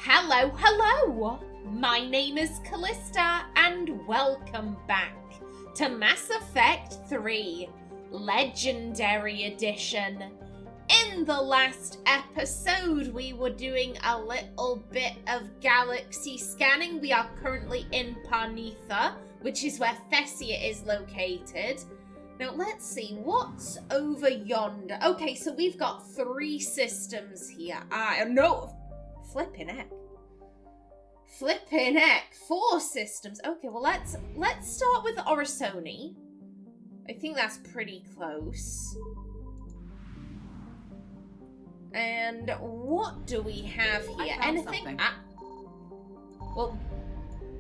Hello! My name is Callista, and welcome back to Mass Effect 3 Legendary Edition. In the last episode, we were doing a little bit of galaxy scanning. We are currently in Parnitha, which is where Thessia is located. Now, let's see, what's over yonder? Okay, so we've got 3 systems here. Flipping heck. 4 systems. Okay, well, let's start with Orisoni. I think that's pretty close. And what do we have here? Anything? Well,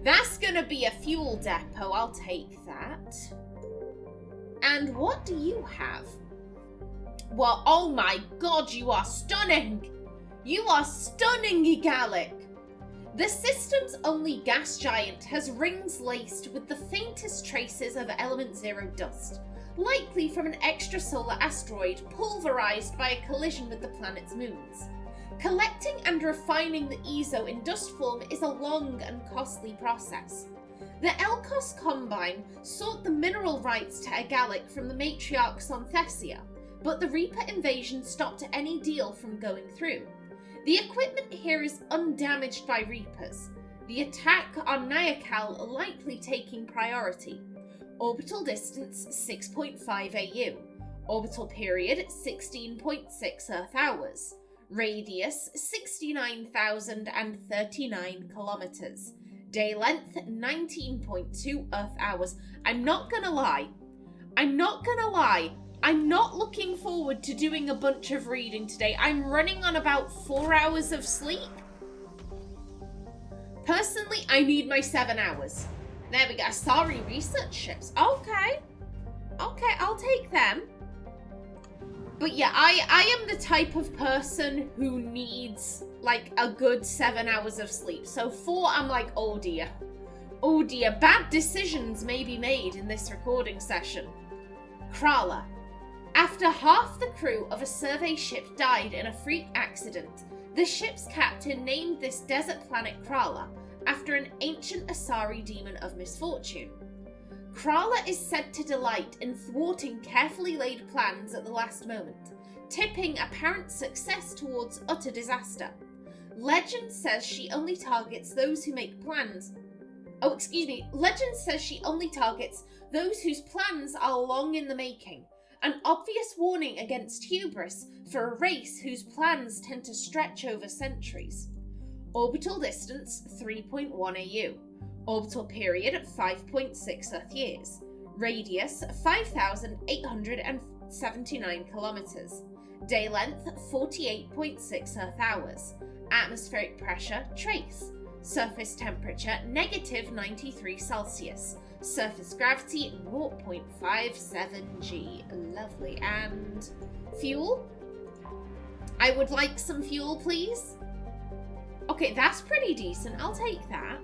that's gonna be a fuel depot. I'll take that. And what do you have? Well, oh my god, you are stunning! You are stunning, Gallic! The system's only gas giant has rings laced with the faintest traces of Element Zero dust, likely from an extrasolar asteroid pulverized by a collision with the planet's moons. Collecting and refining the EZO in dust form is a long and costly process. The Elkos Combine sought the mineral rights to Agalic from the matriarchs on Thessia, but the Reaper invasion stopped any deal from going through. The equipment here is undamaged by Reapers, the attack on Nyakal likely taking priority. Orbital distance 6.5 AU. Orbital period 16.6 Earth hours. Radius 69,039 kilometers. Day length 19.2 Earth hours. I'm not gonna lie. I'm not looking forward to doing a bunch of reading today. I'm running on about 4 hours of sleep. Personally, I need my 7 hours. There we go. Sorry, research ships. Okay, I'll take them. But yeah, I am the type of person who needs like a good 7 hours of sleep. So 4, I'm like, oh dear, bad decisions may be made in this recording session. Krala. After half the crew of a survey ship died in a freak accident, the ship's captain named this desert planet Krala after an ancient Asari demon of misfortune. Krala is said to delight in thwarting carefully laid plans at the last moment, tipping apparent success towards utter disaster. Legend says she only targets those who make plans. Legend says she only targets those whose plans are long in the making. An obvious warning against hubris for a race whose plans tend to stretch over centuries. Orbital distance 3.1 AU. Orbital period 5.6 Earth years. Radius 5,879 kilometers. Day length 48.6 Earth hours. Atmospheric pressure trace. Surface temperature -93 Celsius. Surface gravity 0.57 G. Lovely. And fuel? I would like some fuel, please. Okay, that's pretty decent. I'll take that.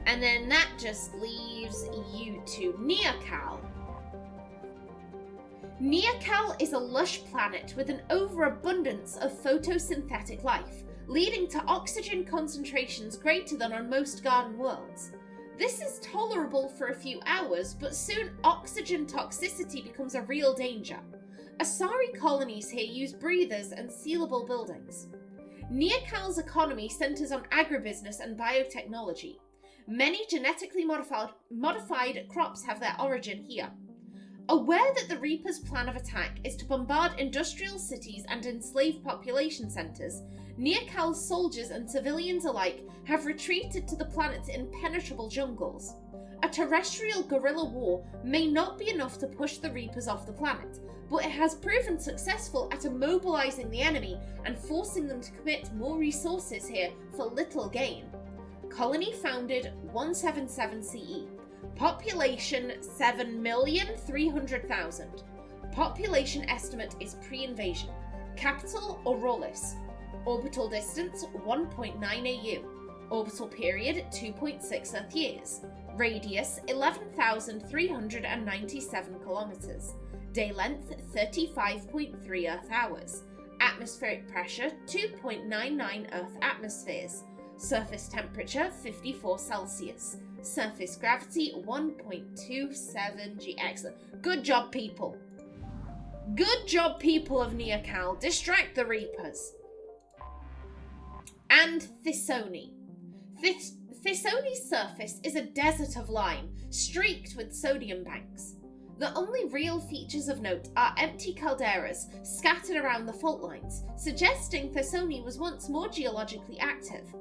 And then that just leaves you two. Nyakal. Nyakal is a lush planet with an overabundance of photosynthetic life, leading to oxygen concentrations greater than on most garden worlds. This is tolerable for a few hours, but soon oxygen toxicity becomes a real danger. Asari colonies here use breathers and sealable buildings. Nyakal's economy centers on agribusiness and biotechnology. Many genetically modified crops have their origin here. Aware that the Reaper's plan of attack is to bombard industrial cities and enslave population centers, Nyakal's soldiers and civilians alike have retreated to the planet's impenetrable jungles. A terrestrial guerrilla war may not be enough to push the Reapers off the planet, but it has proven successful at immobilizing the enemy and forcing them to commit more resources here for little gain. Colony founded 177 CE. Population 7,300,000. Population estimate is pre-invasion. Capital Aurolis. Orbital distance 1.9 AU. Orbital period 2.6 Earth years. Radius 11,397 kilometers. Day length 35.3 Earth hours. Atmospheric pressure 2.99 Earth atmospheres. Surface temperature 54 Celsius. Surface gravity 1.27 G. Excellent. Good job, people. Good job, people of Neokal. Distract the Reapers. And Thessia. Thessia's surface is a desert of lime, streaked with sodium banks. The only real features of note are empty calderas scattered around the fault lines, suggesting Thessia was once more geologically active.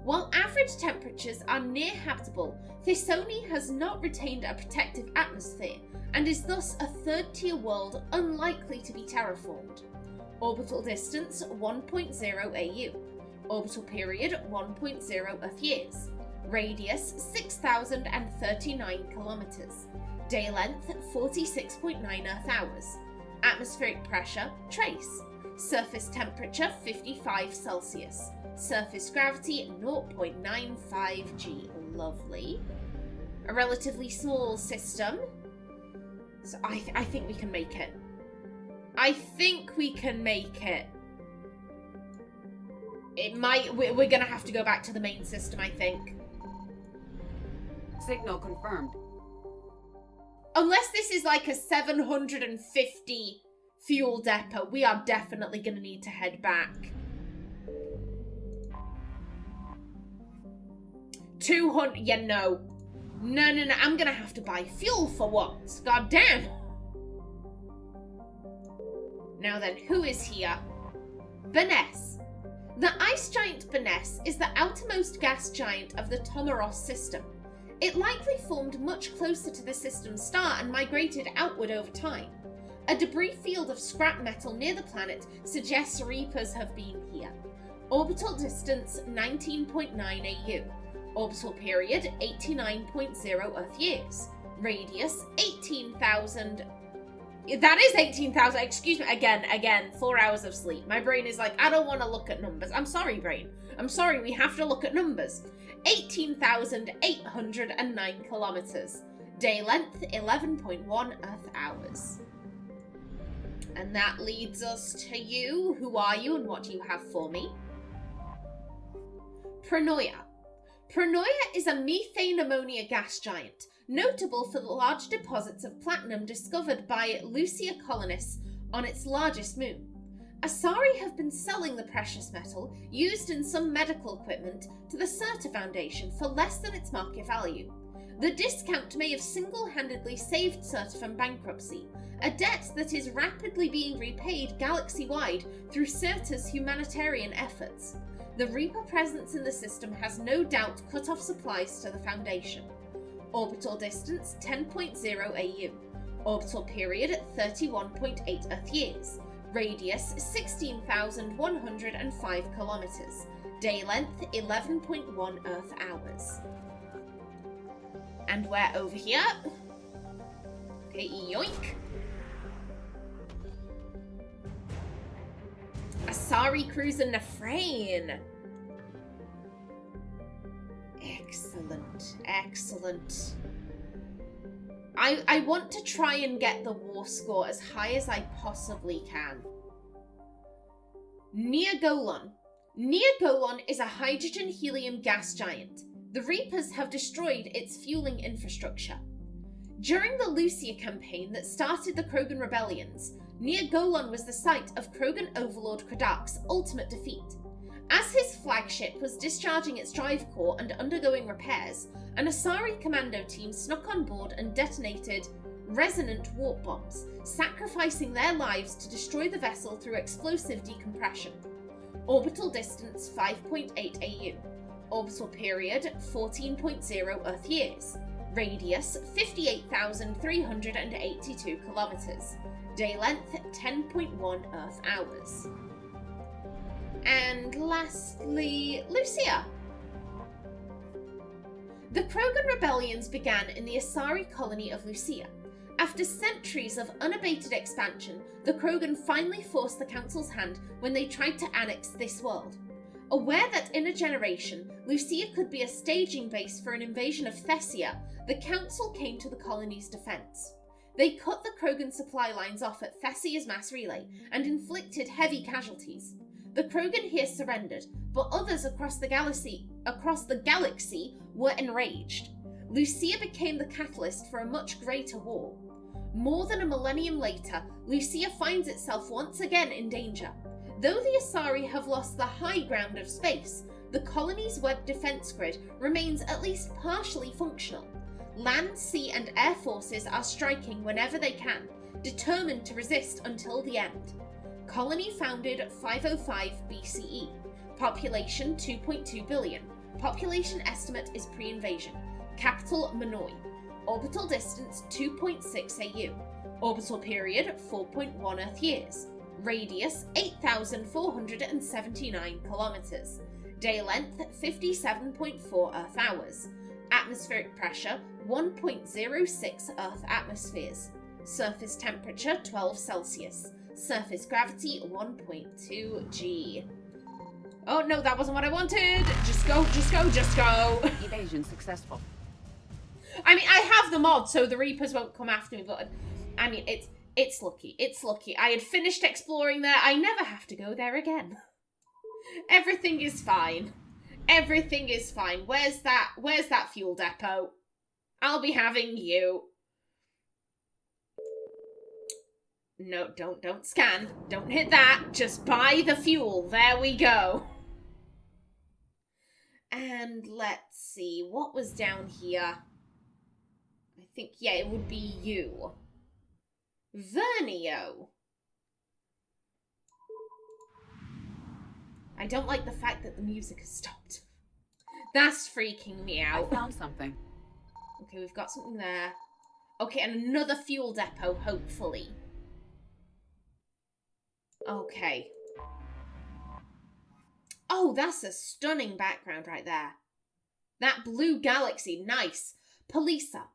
While average temperatures are near habitable, Thessia has not retained a protective atmosphere and is thus a third-tier world unlikely to be terraformed. Orbital distance 1.0 AU. Orbital period 1.0 Earth years. Radius 6,039 kilometers. Day length 46.9 Earth hours. Atmospheric pressure trace. Surface temperature 55 Celsius. Surface gravity 0.95 G. Lovely. A relatively small system. So I think we can make it. I think we can make it. We're gonna have to go back to the main system, I think. Signal confirmed. Unless this is like a 750 fuel depot, we are definitely gonna need to head back. 200, yeah, no. No, I'm gonna have to buy fuel for once. God damn. Now then, who is here? Beness. The ice giant Beness is the outermost gas giant of the Tomaros system. It likely formed much closer to the system's star and migrated outward over time. A debris field of scrap metal near the planet suggests Reapers have been here. Orbital distance 19.9 AU. Orbital period 89.0 Earth years. Radius 18,000. That is 18,000. Excuse me. Again. 4 hours of sleep. My brain is like, I don't want to look at numbers. I'm sorry, brain. I'm sorry. We have to look at numbers. 18,809 kilometers. Day length 11.1 Earth hours. And that leads us to you. Who are you and what do you have for me? Pronoia. Pronoia is a methane ammonia gas giant, notable for the large deposits of platinum discovered by Lucia colonists on its largest moon. Asari have been selling the precious metal, used in some medical equipment, to the Certa Foundation for less than its market value. The discount may have single-handedly saved Certa from bankruptcy, a debt that is rapidly being repaid galaxy-wide through Certa's humanitarian efforts. The Reaper presence in the system has no doubt cut off supplies to the Foundation. Orbital distance 10.0 AU. Orbital period 31.8 Earth years. Radius 16,105 kilometers. Day length 11.1 Earth hours. And we're over here. Okay, yoink. Asari Cruiser Nefrain. Excellent. I want to try and get the war score as high as I possibly can. Neogolon. Neogolon is a hydrogen-helium gas giant. The Reapers have destroyed its fueling infrastructure. During the Lucia campaign that started the Krogan rebellions, Neogolon was the site of Krogan Overlord Kradak's ultimate defeat. As his flagship was discharging its drive core and undergoing repairs, an Asari commando team snuck on board and detonated resonant warp bombs, sacrificing their lives to destroy the vessel through explosive decompression. Orbital distance 5.8 AU. Orbital period 14.0 Earth years. Radius 58,382 kilometers. Day length 10.1 Earth hours. And lastly, Lucia. The Krogan rebellions began in the Asari colony of Lucia. After centuries of unabated expansion, the Krogan finally forced the Council's hand when they tried to annex this world. Aware that in a generation, Lucia could be a staging base for an invasion of Thessia, the Council came to the colony's defense. They cut the Krogan supply lines off at Thessia's mass relay and inflicted heavy casualties. The Krogan here surrendered, but others across the galaxy were enraged. Lucia became the catalyst for a much greater war. More than a millennium later, Lucia finds itself once again in danger. Though the Asari have lost the high ground of space, the colony's web defense grid remains at least partially functional. Land, sea, and air forces are striking whenever they can, determined to resist until the end. Colony founded 505 BCE. Population 2.2 billion. Population estimate is pre-invasion. Capital Manoi. Orbital distance 2.6 AU. Orbital period 4.1 Earth years. Radius 8,479 kilometers. Day length 57.4 Earth hours. Atmospheric pressure 1.06 Earth atmospheres. Surface temperature 12 Celsius. Surface gravity 1.2 G. Oh no, that wasn't what I wanted! Just go, just go, just go! Evasion successful. I mean, I have the mod, so the Reapers won't come after me, but I mean, it's lucky. It's lucky. I had finished exploring there. I never have to go there again. Everything is fine. Everything is fine. Where's that fuel depot? I'll be having you. No, don't scan. Don't hit that. Just buy the fuel. There we go. And let's see. What was down here? I think, yeah, it would be you. Vernio. I don't like the fact that the music has stopped. That's freaking me out. I found something. Okay, we've got something there. Okay, and another fuel depot, hopefully. Okay. Oh, that's a stunning background right there. That blue galaxy, nice. Polisa.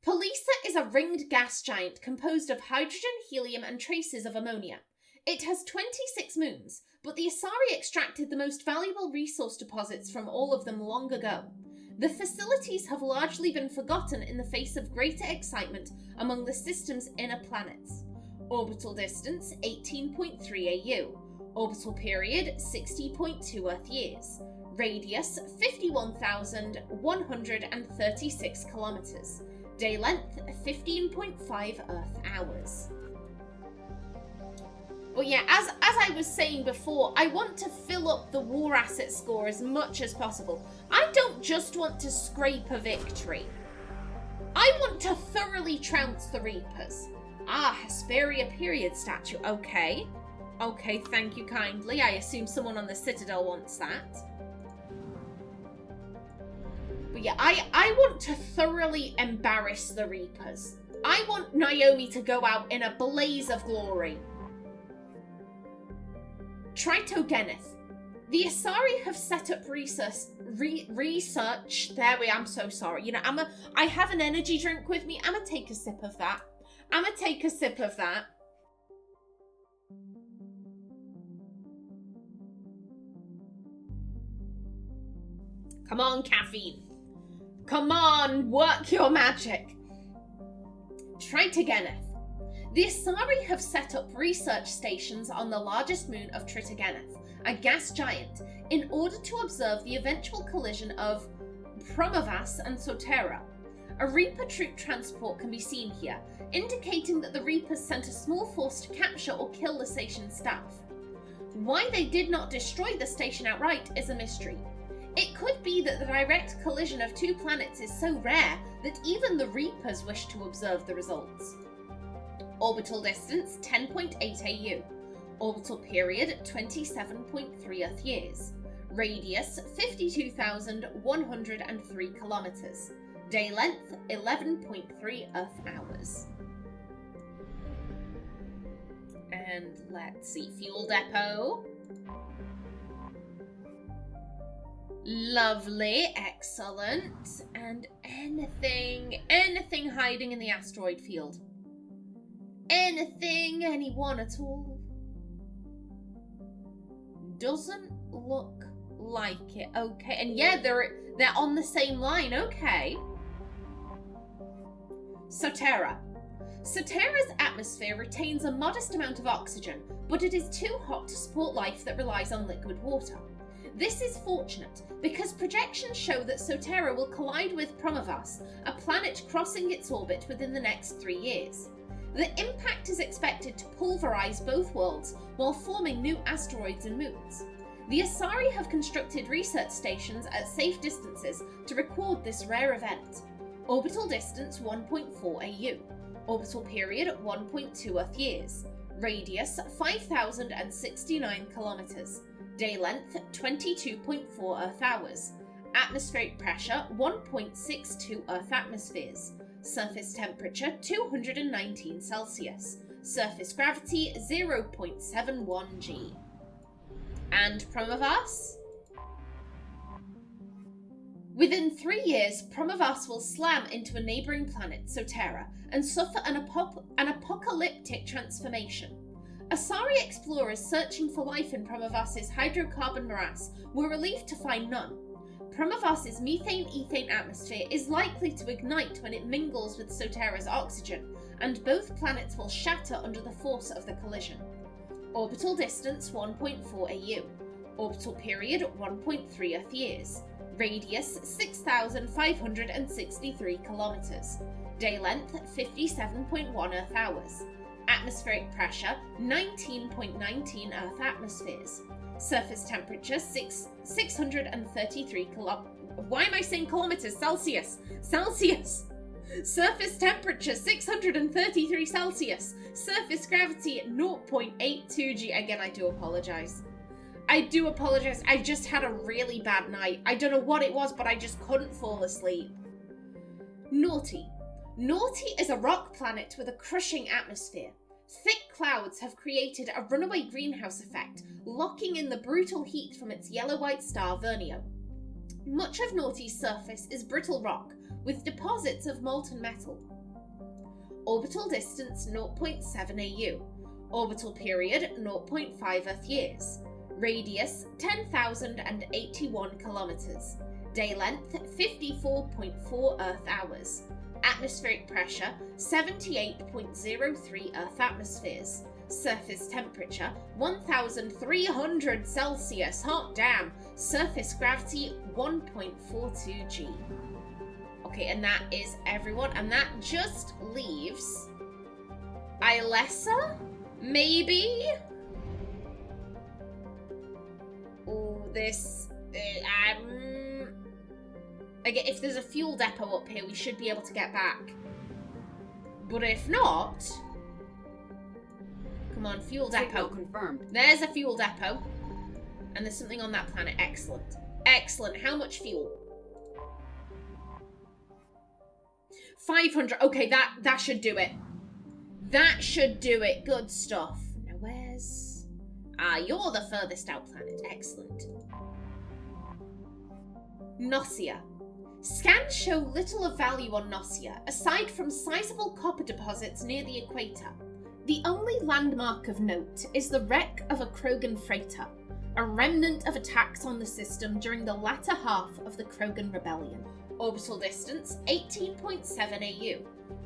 Polisa is a ringed gas giant composed of hydrogen, helium, and traces of ammonia. It has 26 moons, but the Asari extracted the most valuable resource deposits from all of them long ago. The facilities have largely been forgotten in the face of greater excitement among the system's inner planets. Orbital distance 18.3 AU. Orbital period 60.2 Earth years. Radius 51,136 kilometers. Day length 15.5 Earth hours. But yeah, as I was saying before, I want to fill up the war asset score as much as possible. I don't just want to scrape a victory. I want to thoroughly trounce the Reapers. Ah, Hesperia period statue. Okay. Okay, thank you kindly. I assume someone on the Citadel wants that. But yeah, I want to thoroughly embarrass the Reapers. I want Naomi to go out in a blaze of glory. Tritogeneth. The Asari have set up research. There we are. I'm so sorry. You know, I have an energy drink with me. I'm gonna take a sip of that. Come on, caffeine. Come on, work your magic. Tritogeneth. The Asari have set up research stations on the largest moon of Tritogeneth, a gas giant, in order to observe the eventual collision of Promavas and Sotera. A Reaper troop transport can be seen here, indicating that the Reapers sent a small force to capture or kill the station's staff. Why they did not destroy the station outright is a mystery. It could be that the direct collision of two planets is so rare that even the Reapers wish to observe the results. Orbital distance 10.8 AU. Orbital period 27.3 Earth years. Radius 52,103 kilometers. Day length 11.3 Earth hours. And let's see, fuel depot. Lovely, excellent. And anything hiding in the asteroid field. Anyone at all? Doesn't look like it. Okay, and yeah, they're on the same line. Okay. Sotera. Soterra's atmosphere retains a modest amount of oxygen, but it is too hot to support life that relies on liquid water. This is fortunate, because projections show that Soterra will collide with Promovas, a planet crossing its orbit within the next 3 years. The impact is expected to pulverize both worlds while forming new asteroids and moons. The Asari have constructed research stations at safe distances to record this rare event. Orbital distance 1.4 AU. Orbital period 1.2 Earth years. Radius 5,069 kilometers. Day length 22.4 Earth hours. Atmospheric pressure 1.62 Earth atmospheres. Surface temperature 219 Celsius. Surface gravity 0.71 G. And Promovas? Within 3 years, Promovas will slam into a neighbouring planet, Soterra, and suffer an apocalyptic transformation. Asari explorers searching for life in Promovas's hydrocarbon morass were relieved to find none. Promovas's methane-ethane atmosphere is likely to ignite when it mingles with Soterra's oxygen, and both planets will shatter under the force of the collision. Orbital distance 1.4 AU. Orbital period 1.3 Earth years. Radius 6,563 kilometers. Day length 57.1 Earth hours. Atmospheric pressure 19.19 Earth atmospheres. Surface temperature 633 Why am I saying kilometers? Celsius! Celsius! Surface temperature 633 Celsius. Surface gravity 0.82 G. Again, I do apologize. I just had a really bad night. I don't know what it was, but I just couldn't fall asleep. Naughty. Naughty is a rock planet with a crushing atmosphere. Thick clouds have created a runaway greenhouse effect, locking in the brutal heat from its yellow-white star Vernio. Much of Naughty's surface is brittle rock, with deposits of molten metal. Orbital distance 0.7 AU. Orbital period 0.5 Earth years. Radius 10,081 kilometers. Day length 54.4 Earth hours. Atmospheric pressure 78.03 Earth atmospheres. Surface temperature 1,300 Celsius. Hot damn. Surface gravity 1.42 G. Okay, and that is everyone, and that just leaves Ilessa? Maybe? Oh, this... Again, if there's a fuel depot up here, we should be able to get back. But if not... Come on, fuel depot. Confirmed. There's a fuel depot. And there's something on that planet. Excellent. Excellent. How much fuel? 500. Okay, that should do it. That should do it. Good stuff. Now, where's... Ah, you're the furthest out planet. Excellent. Thessia. Scans show little of value on Thessia, aside from sizable copper deposits near the equator. The only landmark of note is the wreck of a Krogan freighter, a remnant of attacks on the system during the latter half of the Krogan Rebellion. Orbital distance 18.7 AU.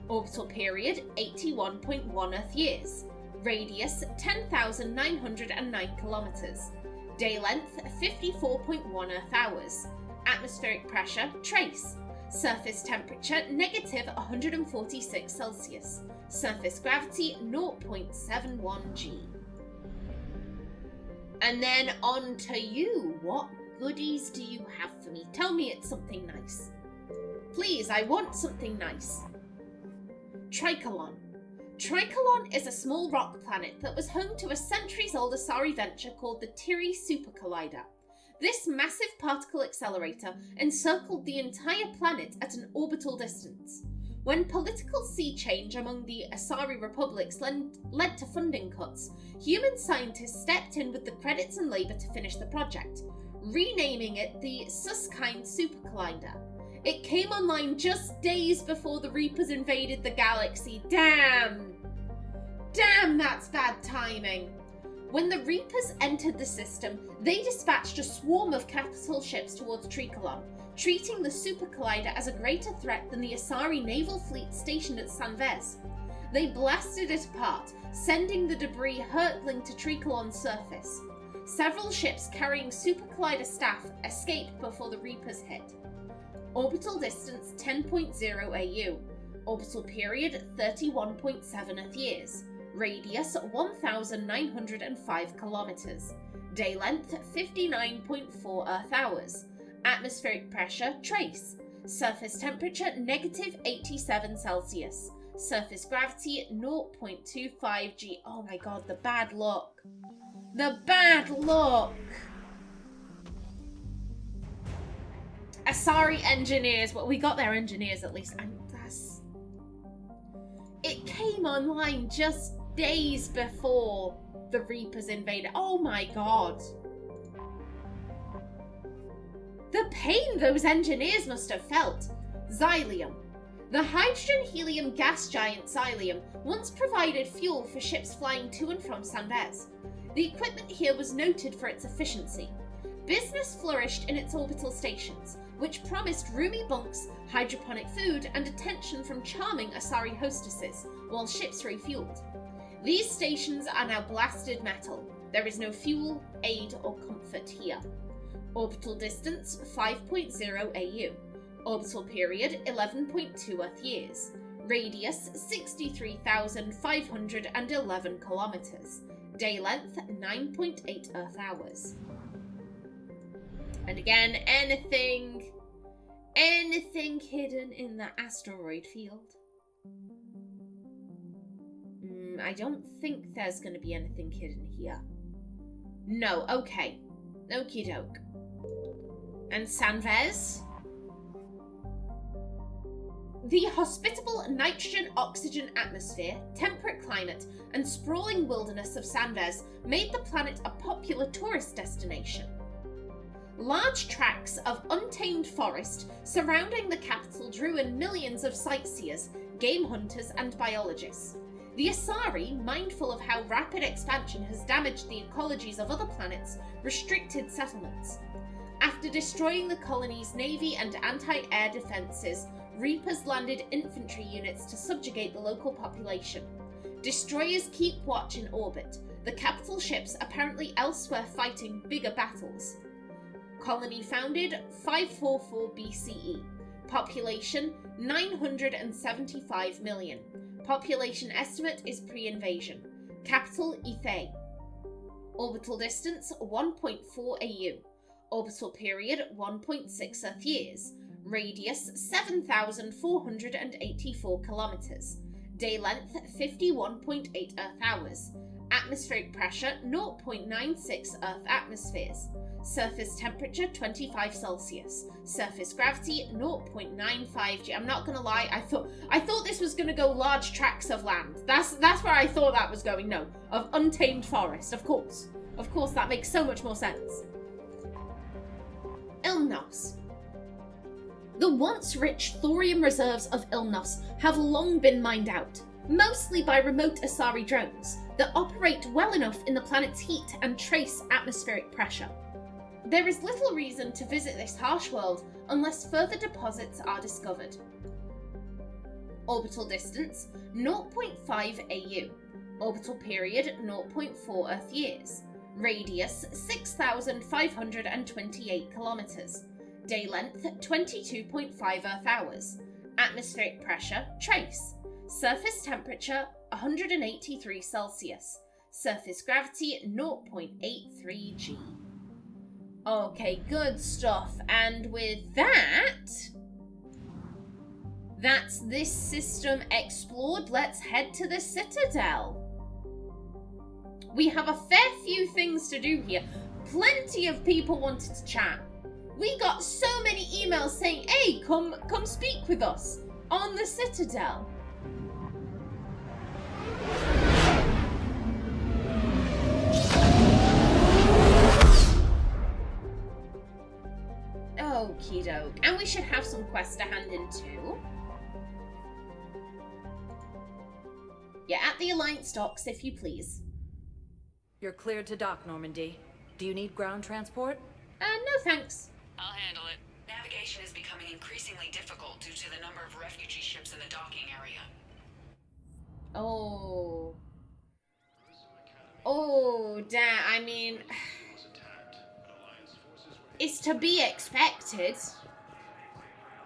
Orbital period 81.1 Earth years. Radius 10,909 kilometers. Day length 54.1 Earth hours. Atmospheric pressure trace. Surface temperature negative 146 Celsius. Surface gravity 0.71 G. And then on to you. What goodies do you have for me? Tell me it's something nice. Please, I want something nice. Tricolon. Tricolon is a small rock planet that was home to a centuries-old Asari venture called the Tiri Super Collider. This massive particle accelerator encircled the entire planet at an orbital distance. When political sea change among the Asari republics led to funding cuts, human scientists stepped in with the credits and labour to finish the project, renaming it the Susskind Super Collider. It came online just days before the Reapers invaded the galaxy. Damn, that's bad timing. When the Reapers entered the system, they dispatched a swarm of capital ships towards Tricolon, treating the Super Collider as a greater threat than the Asari naval fleet stationed at Sanvez. They blasted it apart, sending the debris hurtling to trickle on surface. Several ships carrying Super Collider staff escaped before the Reapers hit. Orbital distance 10.0 AU. Orbital period 31.7 Earth years. Radius 1,905 kilometers. Day length 59.4 Earth hours. Atmospheric pressure trace. Surface temperature -87 Celsius. Surface gravity 0.25 G. Oh my god, the bad luck. The bad luck! Asari engineers, well, we got their engineers at least, and that's... It came online just days before the Reapers invaded. Oh my god. The pain those engineers must have felt. Xylium. The hydrogen-helium gas giant Xylium once provided fuel for ships flying to and from Sanvez. The equipment here was noted for its efficiency. Business flourished in its orbital stations, which promised roomy bunks, hydroponic food, and attention from charming Asari hostesses, while ships refueled. These stations are now blasted metal. There is no fuel, aid, or comfort here. Orbital distance 5.0 AU. Orbital period 11.2 Earth years. Radius 63,511 kilometers. Day length 9.8 Earth hours. And again, anything hidden in the asteroid field? I don't think there's going to be anything hidden here. No, okay. Okie doke. And Sanvez? The hospitable nitrogen-oxygen atmosphere, temperate climate, and sprawling wilderness of Sanvez made the planet a popular tourist destination. Large tracts of untamed forest surrounding the capital drew in millions of sightseers, game hunters, and biologists. The Asari, mindful of how rapid expansion has damaged the ecologies of other planets, restricted settlements. After destroying the colony's navy and anti-air defences, Reapers landed infantry units to subjugate the local population. Destroyers keep watch in orbit, the capital ships apparently elsewhere fighting bigger battles. Colony founded 544 BCE. Population 975 million. Population estimate is pre-invasion. Capital Ithay. Orbital distance 1.4 AU. Orbital period 1.6 Earth years. Radius 7,484 kilometers. Day length 51.8 Earth hours. Atmospheric pressure 0.96 Earth atmospheres. Surface temperature 25 Celsius. Surface gravity 0.95 G. I'm not gonna lie, I thought this was gonna go large tracts of land. That's where I thought that was going. No, of untamed forest, of course. Of course, that makes so much more sense. Ilnos. The once rich thorium reserves of Ilnos have long been mined out, mostly by remote Asari drones that operate well enough in the planet's heat and trace atmospheric pressure. There is little reason to visit this harsh world unless further deposits are discovered. Orbital distance 0.5 AU. Orbital period 0.4 Earth years. Radius 6,528 kilometers. Day length 22.5 Earth hours. Atmospheric pressure trace. Surface temperature 183 Celsius. Surface gravity 0.83 G. Okay, good stuff. And with that's this system explored. Let's head to the Citadel. We have a fair few things to do here. Plenty of people wanted to chat. We got so many emails saying, hey, come speak with us on the Citadel. Okie doke. And we should have some quests to hand in too. Yeah, at the Alliance docks, if you please. You're cleared to dock, Normandy. Do you need ground transport? No thanks. I'll handle it. Navigation is becoming increasingly difficult due to the number of refugee ships in the docking area. Oh. Oh, damn. I mean, it's to be expected.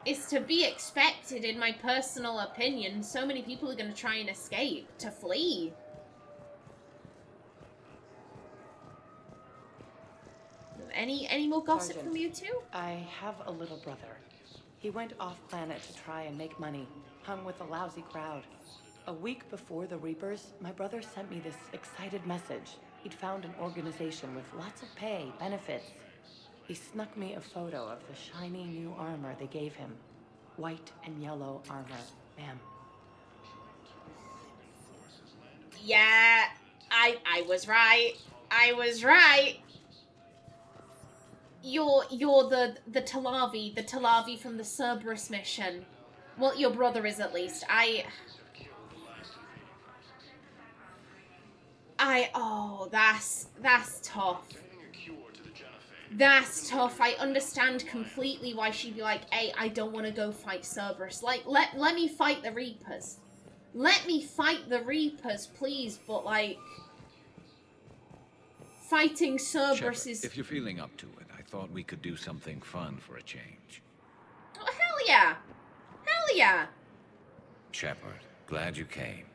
It's to be expected, in my personal opinion. So many people are going to try and escape, to flee. Any more gossip Sergeant, from you two? I have a little brother. He went off-planet to try and make money, hung with a lousy crowd. A week before the Reapers, my brother sent me this excited message. He'd found an organization with lots of pay, benefits. He snuck me a photo of the shiny new armor they gave him. White and yellow armor, ma'am. Yeah, I was right. I was right. You're the Talavi from the Cerberus mission. Well, your brother is at least. Oh, that's tough. That's tough. I understand completely why she'd be like, hey, I don't want to go fight Cerberus. Like, let me fight the Reapers. Let me fight the Reapers, please, but like, fighting Cerberus is... If you're feeling up to it, I thought we could do something fun for a change. Oh, hell yeah. Hell yeah. Shepard, glad you came.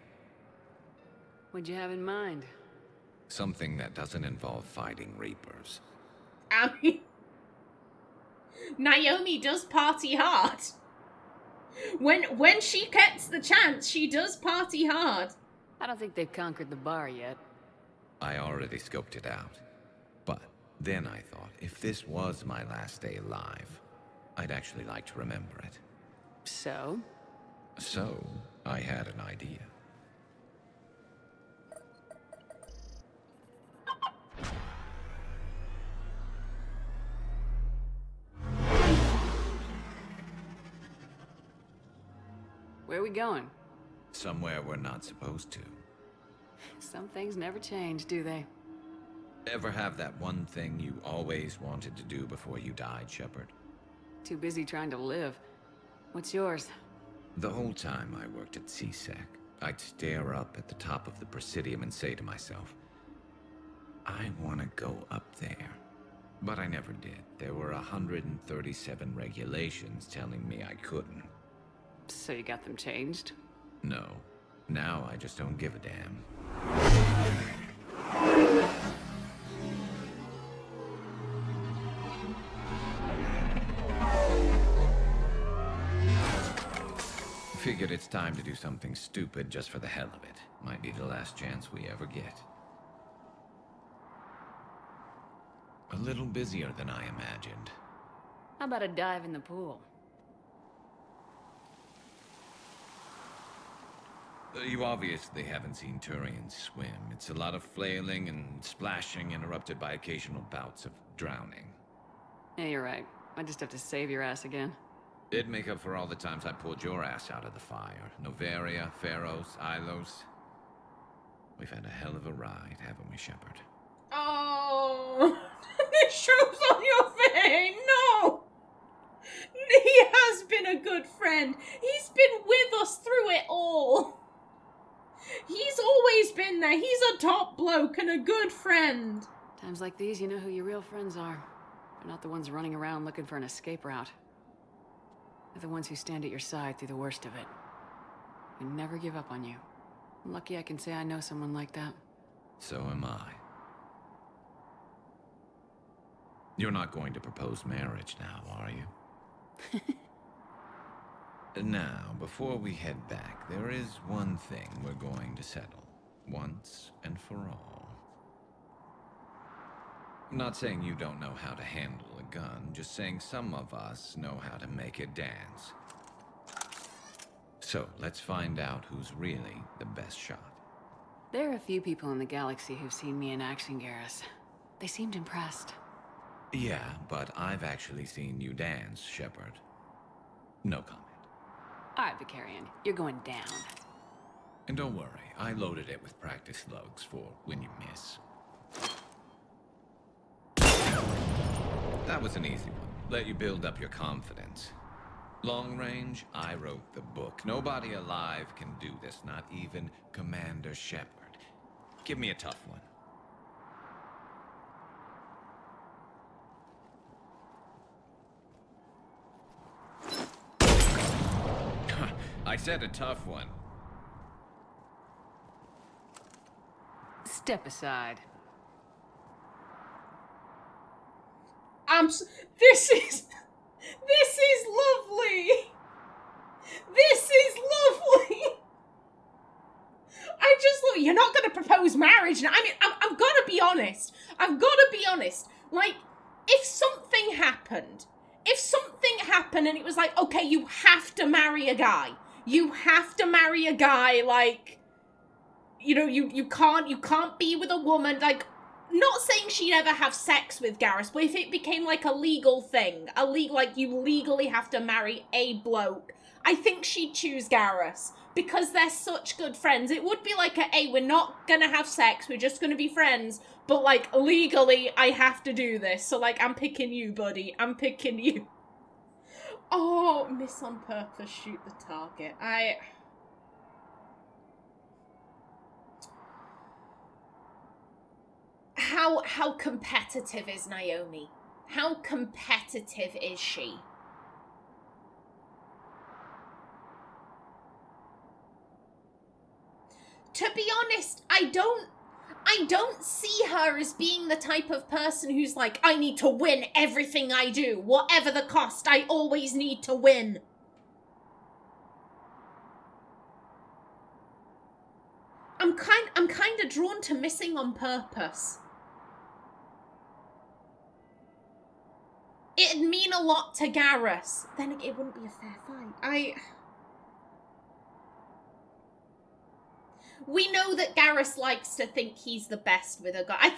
What'd you have in mind? Something that doesn't involve fighting Reapers. I mean, Naomi does party hard. When she gets the chance, she does party hard. I don't think they've conquered the bar yet. I already scoped it out. But then I thought, if this was my last day alive, I'd actually like to remember it. So? So, I had an idea. Where are we going? Somewhere we're not supposed to. Some things never change, do they? Ever have that one thing you always wanted to do before you died, Shepard? Too busy trying to live. What's yours? The whole time I worked at CSEC, I'd stare up at the top of the Presidium and say to myself, I want to go up there. But I never did. There were 137 regulations telling me I couldn't. So you got them changed? No. Now I just don't give a damn. Figured it's time to do something stupid just for the hell of it. Might be the last chance we ever get. A little busier than I imagined. How about a dive in the pool? You obviously haven't seen Turians swim. It's a lot of flailing and splashing interrupted by occasional bouts of drowning. Yeah, you're right. I just have to save your ass again. It'd make up for all the times I pulled your ass out of the fire. Novaria, Pharos, Ilos. We've had a hell of a ride, haven't we, Shepard? Oh, it shows on your face. No. He has been a good friend. He's been with us through it all. He's always been there. He's a top bloke and a good friend. Times like these, you know who your real friends are. They're not the ones running around looking for an escape route. They're the ones who stand at your side through the worst of it. Who never give up on you. I'm lucky I can say I know someone like that. So am I. You're not going to propose marriage now, are you? Now, before we head back, there is one thing we're going to settle. Once and for all. I'm not saying you don't know how to handle a gun, just saying some of us know how to make it dance. So, let's find out who's really the best shot. There are a few people in the galaxy who've seen me in action, Garrus. They seemed impressed. Yeah, but I've actually seen you dance, Shepard. No comment. All right, Vicarian, you're going down. And don't worry, I loaded it with practice slugs for when you miss. That was an easy one. Let you build up your confidence. Long range, I wrote the book. Nobody alive can do this, not even Commander Shepard. Give me a tough one. I said a tough one. Step aside. This is lovely. This is lovely. I just look. You're not going to propose marriage now. I mean, I've got to be honest. Like, if something happened and it was like, okay, you have to marry a guy. Like, you know, you can't be with a woman. Like, not saying she'd ever have sex with Garrus, but if it became like a legal thing, like you legally have to marry a bloke, I think she'd choose Garrus because they're such good friends. It would be like hey, we're not gonna have sex, we're just gonna be friends, but like legally I have to do this, so like I'm picking you, buddy. I'm picking you. Oh, miss on purpose, shoot the target. How competitive is Naomi? How competitive is she? To be honest, I don't see her as being the type of person who's like, I need to win everything I do. Whatever the cost, I always need to win. I'm kind of drawn to missing on purpose. It'd mean a lot to Garrus. Then it wouldn't be a fair fight. We know that Garrus likes to think he's the best with a gun. I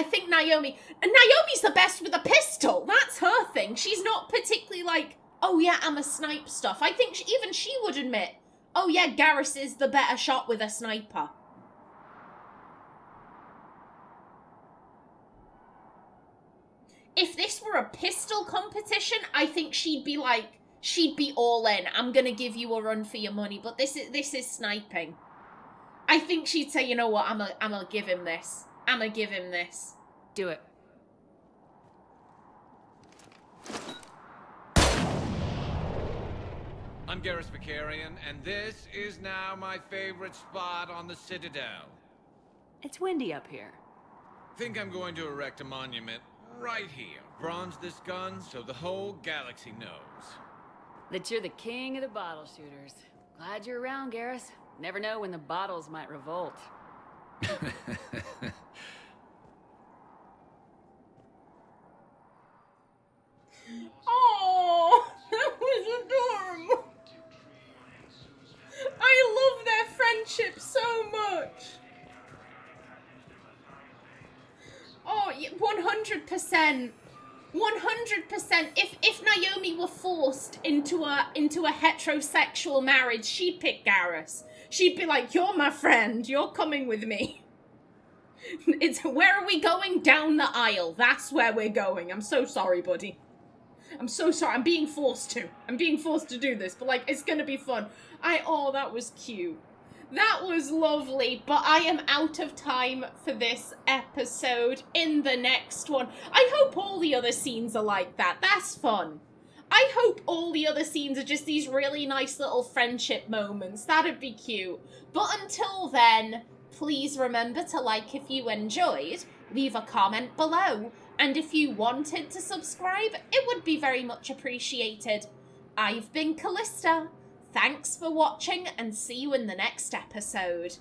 think Naomi's the best with a pistol. That's her thing. She's not particularly like, oh yeah, I'm a snipe stuff. I think even she would admit, oh yeah, Garrus is the better shot with a sniper. If this were a pistol competition, I think she'd be all in. I'm gonna give you a run for your money, but this is sniping. I think she'd say, you know what, I'm gonna give him this. Do it. I'm Garrus Vicarian, and this is now my favorite spot on the Citadel. It's windy up here. Think I'm going to erect a monument right here. Bronze this gun so the whole galaxy knows. That you're the king of the bottle shooters. Glad you're around, Garrus. Never know when the bottles might revolt. Oh, that was adorable. I love their friendship so much. Oh, 100%. 100%. If Naomi were forced into a heterosexual marriage, she'd pick Garrus. She'd be like, you're my friend, you're coming with me. Where are we going? Down the aisle. That's where we're going. I'm so sorry, buddy. I'm so sorry. I'm being forced to do this, but like, it's gonna be fun. Oh, that was cute. That was lovely, but I am out of time for this episode. In the next one, I hope all the other scenes are like that. That's fun. I hope all the other scenes are just these really nice little friendship moments. That'd be cute. But until then, please remember to like if you enjoyed, leave a comment below, and if you wanted to subscribe, it would be very much appreciated. I've been Callista. Thanks for watching, and see you in the next episode.